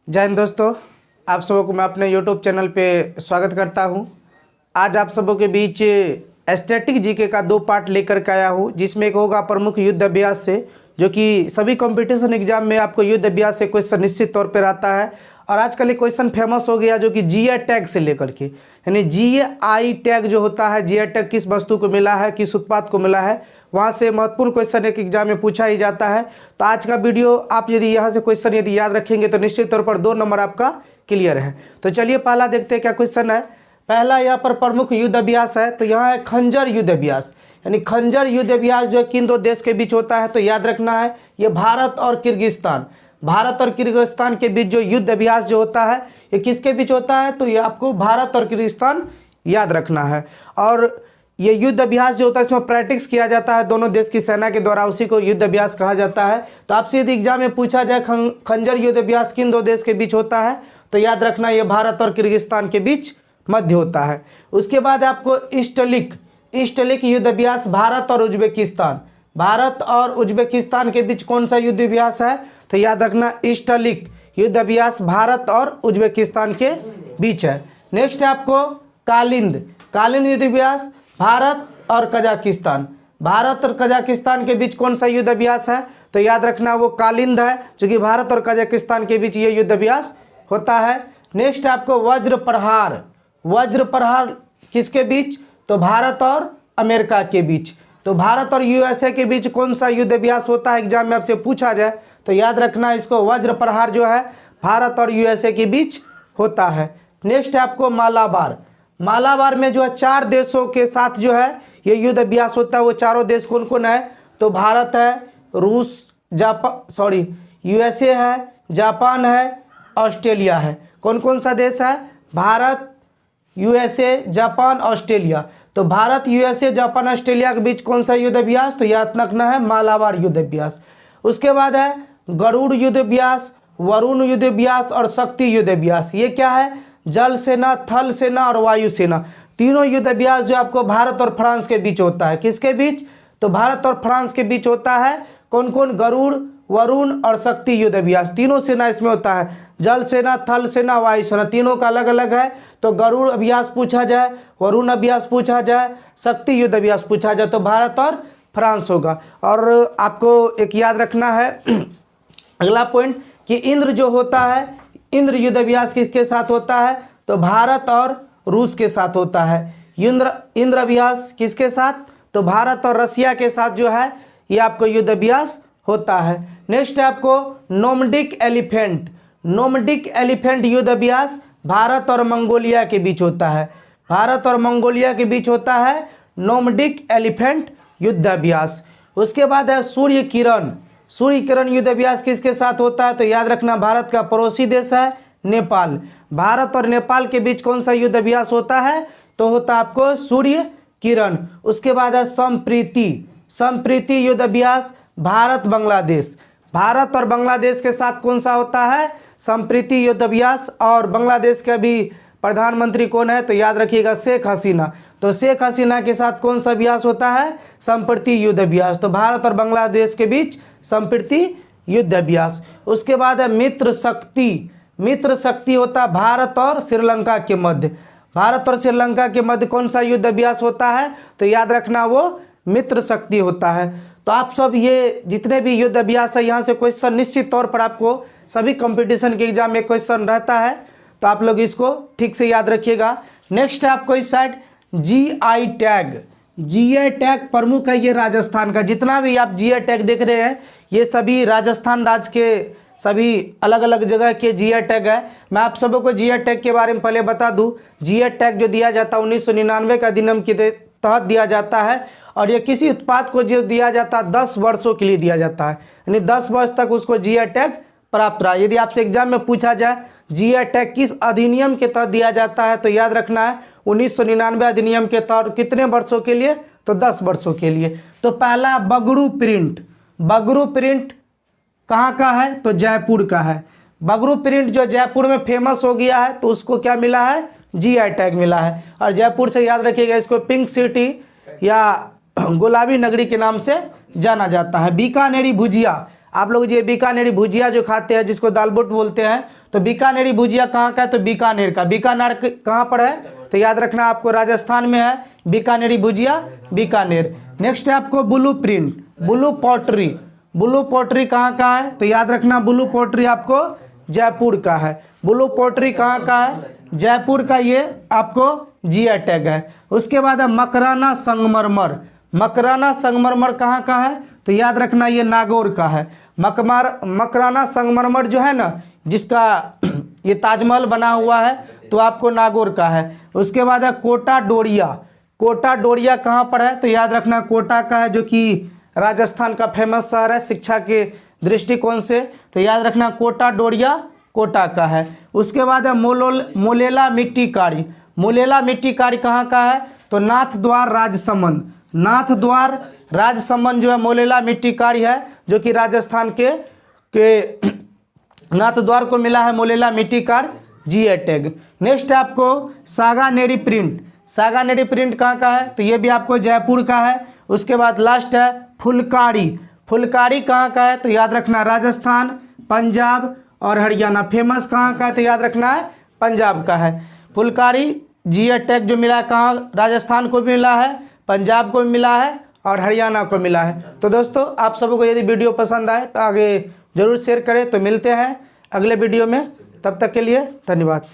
जय हिंद दोस्तों, आप सबों को मैं अपने YouTube चैनल पे स्वागत करता हूं। आज आप सबों के बीच स्टैटिक जीके का 2 पार्ट लेकर के आया हूं, जिसमें एक होगा प्रमुख युद्ध अभ्यास से, जो कि सभी कंपटीशन एग्जाम में आपको युद्ध अभ्यास से क्वेश्चन निश्चित तौर पर आता है। और आजकल एक क्वेश्चन फेमस हो गया जो कि जीआई टैग से लेकर के, यानी जीआई टैग जो होता है, जीआई टैग किस वस्तु को मिला है, किस उत्पाद को मिला है, वहाँ से महत्वपूर्ण क्वेश्चन एक एग्जाम में पूछा ही जाता है। तो आज का वीडियो आप यदि यहाँ से क्वेश्चन यदि याद रखेंगे तो निश्चित तौर पर 2 नंबर आपका क्लियर है। तो चलिए पहला देखते हैं क्या क्वेश्चन है। पहला यहाँ पर प्रमुख युद्ध अभ्यास है, तो यहाँ है खंजर युद्ध अभ्यास, यानी खंजर युद्ध अभ्यास जो किन 2 देश के बीच होता है, तो याद रखना है ये भारत और किर्गिस्तान। भारत और किर्गिस्तान के बीच जो युद्ध अभ्यास जो होता है ये किसके बीच होता है, तो ये आपको भारत और किर्गिस्तान याद रखना है। और ये युद्ध अभ्यास जो होता है इसमें प्रैक्टिस किया जाता है दोनों देश की सेना के द्वारा, उसी को युद्ध अभ्यास कहा जाता है। तो आपसे यदि एग्जाम में पूछा जाए खंजर युद्ध अभ्यास किन 2 देश के बीच होता है, तो याद रखना ये भारत और किर्गिस्तान के बीच मध्य होता है। उसके बाद आपको ईस्टलिक युद्ध अभ्यास भारत और उज्बेकिस्तान, भारत और उज्बेकिस्तान के बीच कौन सा युद्ध अभ्यास है, तो याद रखना ईस्टलिक युद्ध अभ्यास भारत और उज्बेकिस्तान के बीच है। नेक्स्ट है आपको कालिंद युद्ध अभ्यास भारत और कजाकिस्तान, भारत और कजाकिस्तान के बीच कौन सा युद्ध अभ्यास है, तो याद रखना वो कालिंद है, जो कि भारत और कजाकिस्तान के बीच ये युद्ध अभ्यास होता है। नेक्स्ट है आपको वज्र प्रहार किसके बीच, तो भारत और अमेरिका के बीच। तो भारत और यूएसए के बीच कौन सा युद्ध अभ्यास होता है, एग्जाम में आपसे पूछा जाए तो याद रखना इसको वज्र प्रहार जो है भारत और यूएसए के बीच होता है। नेक्स्ट है आपको मालाबार में जो है 4 देशों के साथ जो है ये युद्ध अभ्यास होता है। वो चारों देश कौन कौन है, तो भारत है, यूएसए है, जापान है, ऑस्ट्रेलिया है। कौन कौन सा देश है, भारत, यूएसए, जापान, ऑस्ट्रेलिया। तो भारत, यूएसए, जापान, ऑस्ट्रेलिया के बीच कौन सा युद्ध अभ्यास, तो याद रखना है मालाबार युद्ध अभ्यास। उसके बाद है गरुड़ युद्ध अभ्यास, वरुण युद्ध अभ्यास और शक्ति युद्ध अभ्यास। ये क्या है, जल सेना, थल सेना और वायु सेना, तीनों युद्ध अभ्यास जो आपको भारत और फ्रांस के बीच होता है। किसके बीच, तो भारत और फ्रांस के बीच होता है। कौन कौन, गरुड़, वरुण और शक्ति युद्ध अभ्यास, तीनों सेना इसमें होता है। जल सेना, थल सेना, वायु सेना, तीनों का अलग अलग है। तो गरुड़ अभ्यास पूछा जाए, वरुण अभ्यास पूछा जाए, शक्ति युद्ध अभ्यास पूछा जाए, तो भारत और फ्रांस होगा। और आपको एक याद रखना है अगला पॉइंट कि इंद्र जो होता है, इंद्र युद्ध अभ्यास किसके साथ होता है, तो भारत और रूस के साथ होता है। इंद्र अभ्यास किसके साथ, तो भारत और रसिया के साथ जो है ये आपको युद्ध अभ्यास होता है। नेक्स्ट है आपको नोमडिक एलिफेंट युद्ध अभ्यास भारत और मंगोलिया के बीच होता है। भारत और मंगोलिया के बीच होता है नोमडिक एलिफेंट युद्ध अभ्यास। उसके बाद है सूर्य किरण युद्ध अभ्यास किसके साथ होता है, तो याद रखना भारत का पड़ोसी देश है नेपाल। भारत और नेपाल के बीच कौन सा युद्ध अभ्यास होता है, तो होता है आपको सूर्य किरण। उसके बाद है संप्रीति युद्ध अभ्यास भारत और बांग्लादेश के साथ कौन सा होता है, संप्रीति युद्ध अभ्यास। और बांग्लादेश के अभी प्रधानमंत्री कौन है, तो याद रखिएगा शेख हसीना। तो शेख हसीना के साथ कौन सा अभ्यास होता है, संप्रीति युद्ध अभ्यास। तो भारत और बांग्लादेश के बीच संप्रीति युद्ध अभ्यास। उसके बाद है मित्र शक्ति होता है भारत और श्रीलंका के मध्य। भारत और श्रीलंका के मध्य कौन सा युद्ध अभ्यास होता है, तो याद रखना वो मित्र शक्ति होता है। तो आप सब ये जितने भी युद्ध अभ्यास है यहाँ से क्वेश्चन निश्चित तौर पर आपको सभी कंपटीशन के एग्जाम में क्वेश्चन रहता है, तो आप लोग इसको ठीक से याद रखिएगा। नेक्स्ट है आपको इस साइड जीआई टैग प्रमुख है ये राजस्थान का। जितना भी आप जीआई टैग देख रहे हैं ये सभी राजस्थान राज्य के सभी अलग अलग जगह के जीआई टैग है। मैं आप सबों को जीआई टैग के बारे में पहले बता दूं। जीआई टैग जो दिया जाता है 1999 का अधिनियम के तहत दिया जाता है, और ये किसी उत्पाद को जो दिया जाता है 10 वर्षों के लिए दिया जाता है, यानी 10 वर्ष तक उसको जीआई टैग प्राप्त रहा। यदि आपसे एग्जाम में पूछा जाए जीआई टैग किस अधिनियम के तहत दिया जाता है, तो याद रखना है 1999 अधिनियम के तहत कितने वर्षों के लिए, तो 10 वर्षों के लिए। तो पहला बगरू प्रिंट कहाँ का है, तो जयपुर का है। बगरू प्रिंट जो जयपुर में फेमस हो गया है, तो उसको क्या मिला है, जीआई टैग मिला है। और जयपुर से याद रखिएगा इसको पिंक सिटी या गुलाबी नगरी के नाम से जाना जाता है। बीकानेरी भुजिया, आप लोग ये बीकानेरी भुजिया जो खाते हैं जिसको दाल बोट बोलते हैं, तो बीकानेरी भुजिया कहाँ का है? तो बीकानेर का। बीकानेर कहाँ पर है? तो याद रखना आपको राजस्थान में है बीकानेरी भुजिया, बीकानेर। नेक्स्ट है आपको blue print, blue pottery. Blue pottery कहाँ का है? तो याद रखना ब्लू पॉटरी आपको जयपुर का है। ब्लू पॉटरी कहाँ का है? जयपुर का। ये आपको जीआई टैग है। उसके बाद है मकराना संगमरमर। मकराना संगमरमर कहाँ का है? तो याद रखना ये नागौर का है। मकराना संगमरमर जो है ना, जिसका ये ताजमहल बना हुआ है, तो आपको नागौर का है। उसके बाद है कोटा डोरिया। कोटा डोरिया कहाँ पर है? तो याद रखना कोटा का है, जो कि राजस्थान का फेमस शहर है शिक्षा के दृष्टिकोण से। तो याद रखना कोटा डोरिया कोटा का है। उसके बाद है मोलेला मिट्टी कारी। मोलेला मिट्टी कारी कहाँ का है? तो नाथद्वार राजसमंद। नाथद्वार राजसमंद जो है मोलेला मिट्टी कारी है, जो कि राजस्थान के नाथद्वार को मिला है मोलेला मिट्टी कार जीआई टैग। नेक्स्ट है आपको सागानेरी प्रिंट। सागानेरी प्रिंट कहाँ का है? तो ये भी आपको जयपुर का है। उसके बाद लास्ट है फुलकारी। फुलकारी कहाँ का है? तो याद रखना राजस्थान, पंजाब और हरियाणा। फेमस कहाँ का है? तो याद रखना है पंजाब का है। फुलकारी जीआई टैग जो मिला है कहाँ? राजस्थान को भी मिला है, पंजाब को भी मिला है और हरियाणा को मिला है। तो दोस्तों आप सबको यदि वीडियो पसंद आए तो आगे ज़रूर शेयर करें। तो मिलते हैं अगले वीडियो में, तब तक के लिए धन्यवाद।